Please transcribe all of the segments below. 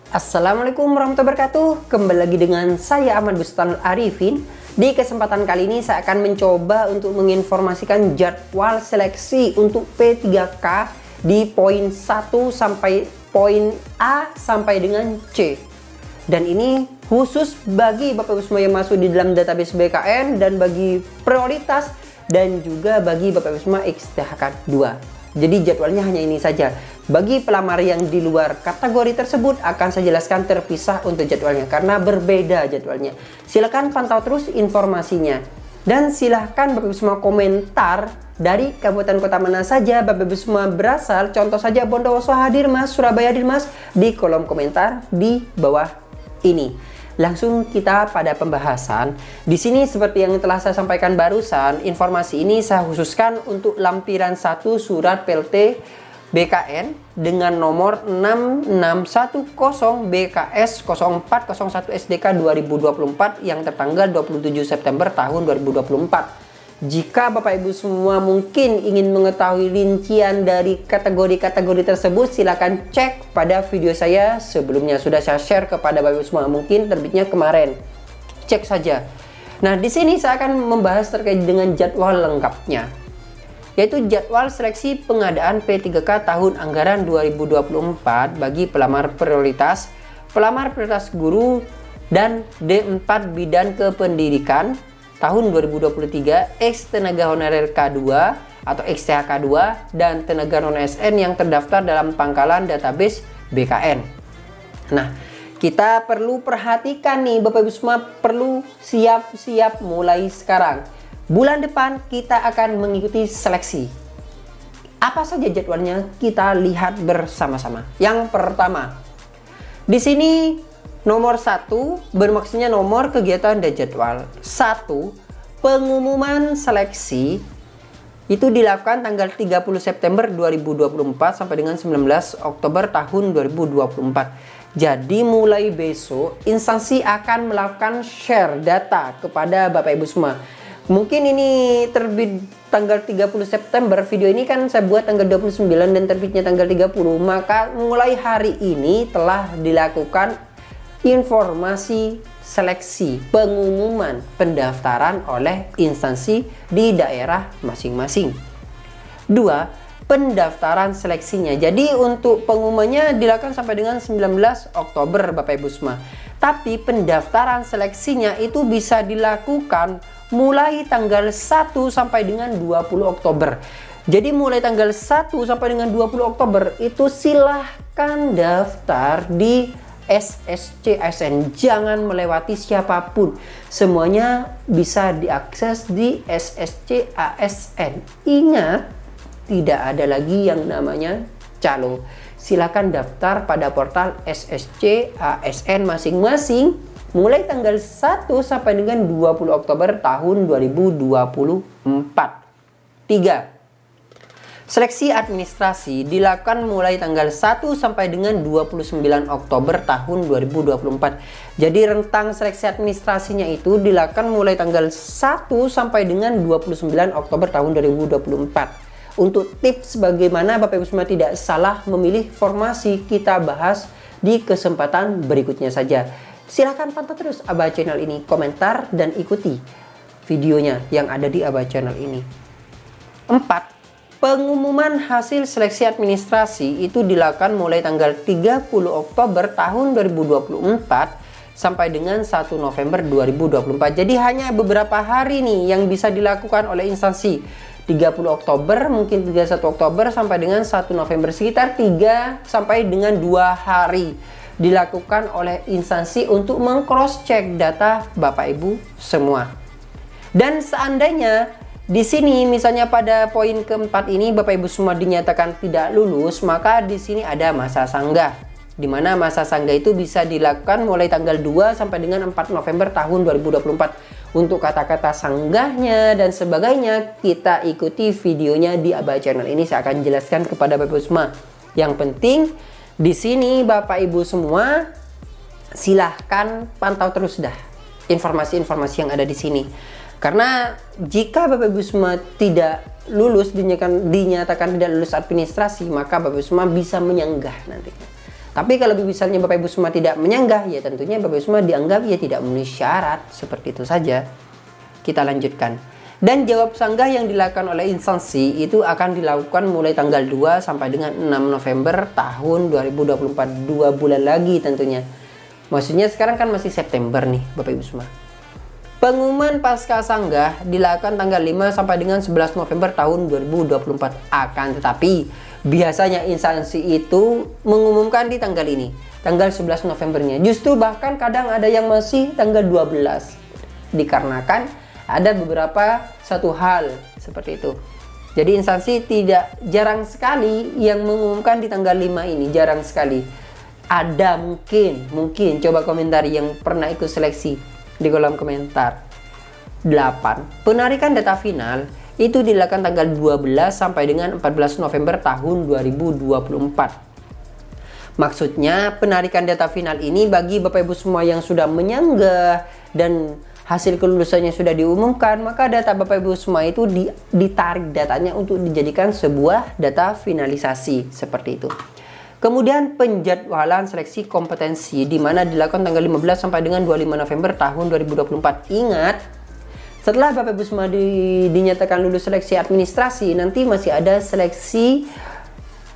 Assalamualaikum warahmatullahi wabarakatuh. Kembali lagi dengan saya Ahmad Bustanul Arifin. Di kesempatan kali ini saya akan mencoba untuk menginformasikan jadwal seleksi untuk P3K di poin 1 sampai poin A sampai dengan C. Dan ini khusus bagi Bapak Ibu semua yang masuk di dalam database BKN dan bagi prioritas dan juga bagi Bapak Ibu semua XTHK 2. Jadi jadwalnya hanya ini saja. Bagi pelamar yang di luar kategori tersebut akan saya jelaskan terpisah untuk jadwalnya karena berbeda jadwalnya. Silakan pantau terus informasinya. Dan silahkan Bapak Ibu semua komentar dari kabupaten kota mana saja Bapak Ibu semua berasal. Contoh saja Bondowoso hadir Mas, Surabaya hadir Mas, di kolom komentar di bawah ini. Langsung kita pada pembahasan. Di sini seperti yang telah saya sampaikan barusan, informasi ini saya khususkan untuk lampiran 1 surat PLT BKN dengan nomor 6610 BKS 0401 SDK 2024 yang tertanggal 27 September tahun 2024. Jika Bapak Ibu semua mungkin ingin mengetahui rincian dari kategori-kategori tersebut, silakan cek pada video saya sebelumnya. Sudah saya share kepada Bapak Ibu semua, mungkin terbitnya kemarin. Cek saja. Nah, di sini saya akan membahas terkait dengan jadwal lengkapnya, yaitu jadwal seleksi pengadaan P3K tahun anggaran 2024 bagi pelamar prioritas guru dan D4 bidang kependidikan tahun 2023, ex tenaga honorer K2 atau XTHK 2 dan tenaga non ASN yang terdaftar dalam pangkalan database BKN. Nah, kita perlu perhatikan nih Bapak Ibu semua, perlu siap-siap mulai sekarang. Bulan depan kita akan mengikuti seleksi. Apa saja jadwalnya? Kita lihat bersama-sama. Yang pertama, di sini nomor 1 bermaksudnya nomor kegiatan dan jadwal. 1. Pengumuman seleksi itu dilakukan tanggal 30 September 2024 sampai dengan 19 Oktober tahun 2024. Jadi mulai besok instansi akan melakukan share data kepada Bapak Ibu semua. Mungkin ini terbit tanggal 30 September, video ini kan saya buat tanggal 29 dan terbitnya tanggal 30. Maka mulai hari ini telah dilakukan informasi seleksi pengumuman pendaftaran oleh instansi di daerah masing-masing. 2. Pendaftaran seleksinya. Jadi untuk pengumumannya dilakukan sampai dengan 19 Oktober Bapak Ibu semua. Tapi pendaftaran seleksinya itu bisa dilakukan mulai tanggal 1 sampai dengan 20 Oktober. Jadi mulai tanggal 1 sampai dengan 20 Oktober itu silahkan daftar di SSC ASN, jangan melewati siapapun. Semuanya bisa diakses di SSC ASN. Ingat, tidak ada lagi yang namanya calo. Silakan daftar pada portal SSC ASN masing-masing mulai tanggal 1 sampai dengan 20 Oktober tahun 2024. 3. Seleksi administrasi dilakukan mulai tanggal 1 sampai dengan 29 Oktober tahun 2024. Jadi rentang seleksi administrasinya itu dilakukan mulai tanggal 1 sampai dengan 29 Oktober tahun 2024. Untuk tips bagaimana Bapak Ibu semua tidak salah memilih formasi, kita bahas di kesempatan berikutnya saja. Silahkan pantau terus Aba Channel ini, komentar dan ikuti videonya yang ada di Aba Channel ini. 4. Pengumuman hasil seleksi administrasi itu dilakukan mulai tanggal 30 Oktober tahun 2024 sampai dengan 1 November 2024. Jadi hanya beberapa hari nih yang bisa dilakukan oleh instansi. 30 Oktober, mungkin 31 Oktober sampai dengan 1 November. Sekitar 3 sampai dengan 2 hari dilakukan oleh instansi untuk meng-cross check data Bapak Ibu semua. Dan seandainya di sini misalnya pada poin keempat ini Bapak Ibu semua dinyatakan tidak lulus, maka di sini ada masa sanggah. Di mana masa sanggah itu bisa dilakukan mulai tanggal 2 sampai dengan 4 November tahun 2024. Untuk kata-kata sanggahnya dan sebagainya kita ikuti videonya di Aba Channel ini, saya akan jelaskan kepada Bapak Ibu semua. Yang penting di sini Bapak Ibu semua silahkan pantau terus dah informasi-informasi yang ada di sini. Karena jika Bapak Ibu semua tidak lulus, dinyatakan tidak lulus administrasi, maka Bapak Ibu semua bisa menyanggah nantinya. Tapi kalau misalnya Bapak Ibu semua tidak menyanggah, ya tentunya Bapak Ibu semua dianggap ya tidak memenuhi syarat. Seperti itu saja. Kita lanjutkan. Dan jawab sanggah yang dilakukan oleh instansi itu akan dilakukan mulai tanggal 2 sampai dengan 6 November tahun 2024. 2 bulan lagi tentunya. Maksudnya sekarang kan masih September nih Bapak Ibu semua. Pengumuman pasca sanggah dilakukan tanggal 5 sampai dengan 11 November tahun 2024. Akan tetapi biasanya instansi itu mengumumkan di tanggal ini, tanggal 11 Novembernya. Justru bahkan kadang ada yang masih tanggal 12. Dikarenakan ada beberapa satu hal seperti itu. Jadi instansi jarang sekali yang mengumumkan di tanggal 5 ini, jarang sekali. Ada mungkin coba komentar yang pernah ikut seleksi di kolom komentar. 8. Penarikan data final itu dilakukan tanggal 12 sampai dengan 14 November tahun 2024. Maksudnya penarikan data final ini bagi Bapak Ibu semua yang sudah menyanggah dan hasil kelulusannya sudah diumumkan, maka data Bapak Ibu semua itu ditarik datanya untuk dijadikan sebuah data finalisasi seperti itu. Kemudian penjadwalan seleksi kompetensi di mana dilakukan tanggal 15 sampai dengan 25 November tahun 2024. Ingat, setelah Bapak Ibu semua dinyatakan lulus seleksi administrasi, nanti masih ada seleksi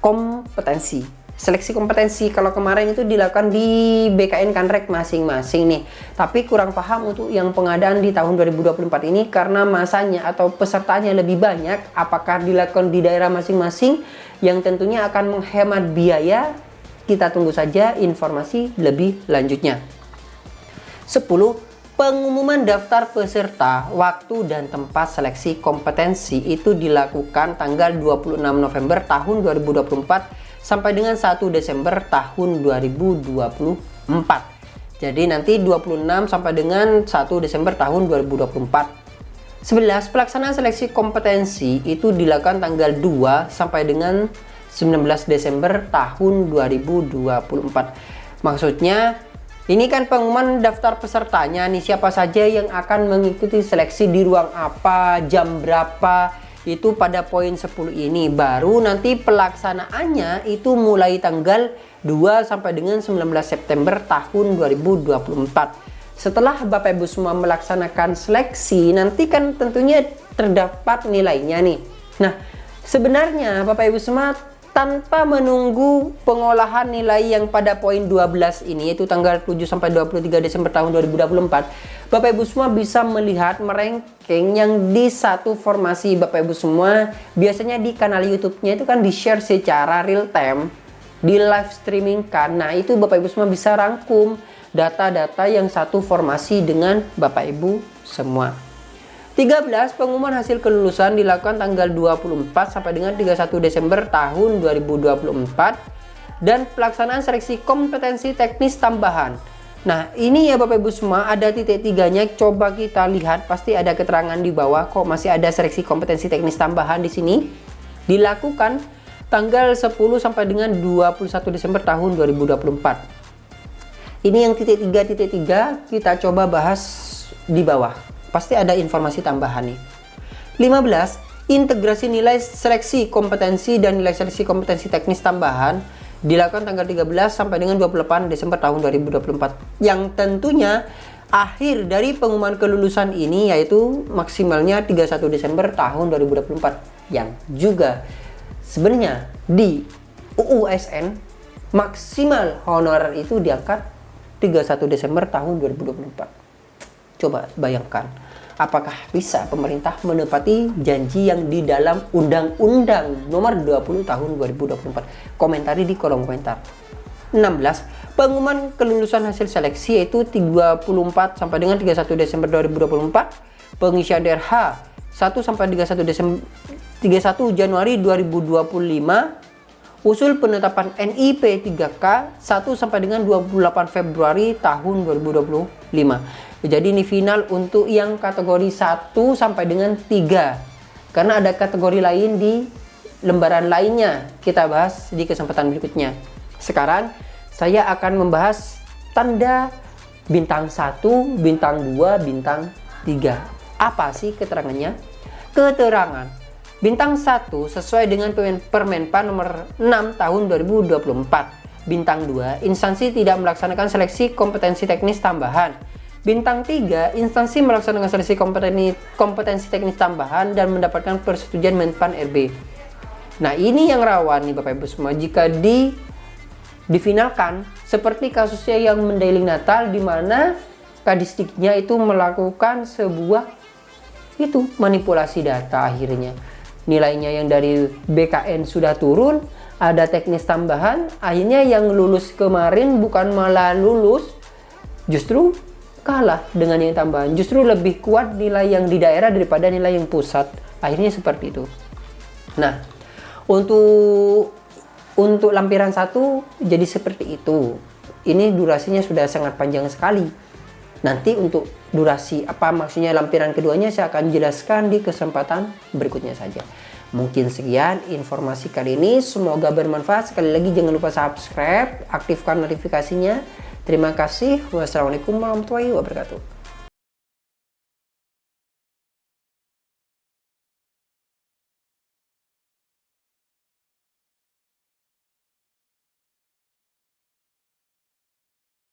kompetensi. Seleksi kompetensi kalau kemarin itu dilakukan di BKN Kanrek masing-masing nih. Tapi kurang paham untuk yang pengadaan di tahun 2024 ini karena masanya atau pesertanya lebih banyak. Apakah dilakukan di daerah masing-masing yang tentunya akan menghemat biaya? Kita tunggu saja informasi lebih lanjutnya. 10. Pengumuman daftar peserta, waktu dan tempat seleksi kompetensi itu dilakukan tanggal 26 November tahun 2024 sampai dengan 1 Desember tahun 2024. Jadi nanti 26 sampai dengan 1 Desember tahun 2024. 11. Pelaksanaan seleksi kompetensi itu dilakukan tanggal 2 sampai dengan 19 Desember tahun 2024. Maksudnya ini kan pengumuman daftar pesertanya nih, siapa saja yang akan mengikuti seleksi di ruang apa, jam berapa, itu pada poin 10 ini. Baru nanti pelaksanaannya itu mulai tanggal 2 sampai dengan 19 September tahun 2024. Setelah Bapak Ibu semua melaksanakan seleksi, nanti kan tentunya terdapat nilainya nih. Nah, sebenarnya Bapak Ibu semua tanpa menunggu pengolahan nilai yang pada poin 12 ini, yaitu tanggal 7 sampai 23 Desember tahun 2024, Bapak Ibu semua bisa melihat meranking yang di satu formasi. Bapak Ibu semua biasanya di kanal YouTube-nya itu kan di-share secara real time, di live streaming kan. Nah, itu Bapak Ibu semua bisa rangkum data-data yang satu formasi dengan Bapak Ibu semua. 13. Pengumuman hasil kelulusan dilakukan tanggal 24 sampai dengan 31 Desember tahun 2024 dan pelaksanaan seleksi kompetensi teknis tambahan. Nah, ini ya Bapak Ibu semua ada titik tiganya. Coba kita lihat, pasti ada keterangan di bawah kok masih ada seleksi kompetensi teknis tambahan di sini. Dilakukan tanggal 10 sampai dengan 21 Desember tahun 2024. Ini yang titik 3 kita coba bahas di bawah. Pasti ada informasi tambahan nih. 15. Integrasi nilai seleksi kompetensi dan nilai seleksi kompetensi teknis tambahan dilakukan tanggal 13 sampai dengan 28 Desember tahun 2024. Yang tentunya akhir dari pengumuman kelulusan ini yaitu maksimalnya 31 Desember tahun 2024. Yang juga sebenarnya di UUSN maksimal honorer itu diangkat 31 Desember tahun 2024. Coba bayangkan, apakah bisa pemerintah menepati janji yang di dalam Undang-Undang Nomor 20 Tahun 2024? Komentari di kolom komentar. 16. Pengumuman kelulusan hasil seleksi yaitu 34 sampai dengan 31 Desember 2024. Pengisian DRH 1 sampai 31 Januari 2025. Usul penetapan NIP 3K 1 sampai dengan 28 Februari tahun 2025. Jadi ini final untuk yang kategori 1 sampai dengan 3. Karena ada kategori lain di lembaran lainnya. Kita bahas di kesempatan berikutnya. Sekarang saya akan membahas tanda bintang 1, bintang 2, bintang 3. Apa sih keterangannya? Keterangan bintang 1 sesuai dengan Permenpan nomor 6 tahun 2024. Bintang 2, instansi tidak melaksanakan seleksi kompetensi teknis tambahan. Bintang 3, instansi melaksanakan seleksi kompetensi teknis tambahan dan mendapatkan persetujuan Menpan RB. Nah, ini yang rawan nih Bapak Ibu semua jika difinalkan seperti kasusnya yang Mandailing Natal, di mana Kadisdiknya itu melakukan sebuah manipulasi data. Akhirnya nilainya yang dari BKN sudah turun, ada teknis tambahan, akhirnya yang lulus kemarin bukan malah lulus, justru kalah dengan yang tambahan, justru lebih kuat nilai yang di daerah daripada nilai yang pusat. Akhirnya seperti itu. Nah, untuk lampiran 1 jadi seperti itu. Ini durasinya sudah sangat panjang sekali. Nanti untuk durasi apa maksudnya lampiran keduanya saya akan jelaskan di kesempatan berikutnya saja. Mungkin sekian informasi kali ini, semoga bermanfaat. Sekali lagi jangan lupa subscribe, aktifkan notifikasinya. Terima kasih. Wassalamualaikum warahmatullahi wabarakatuh.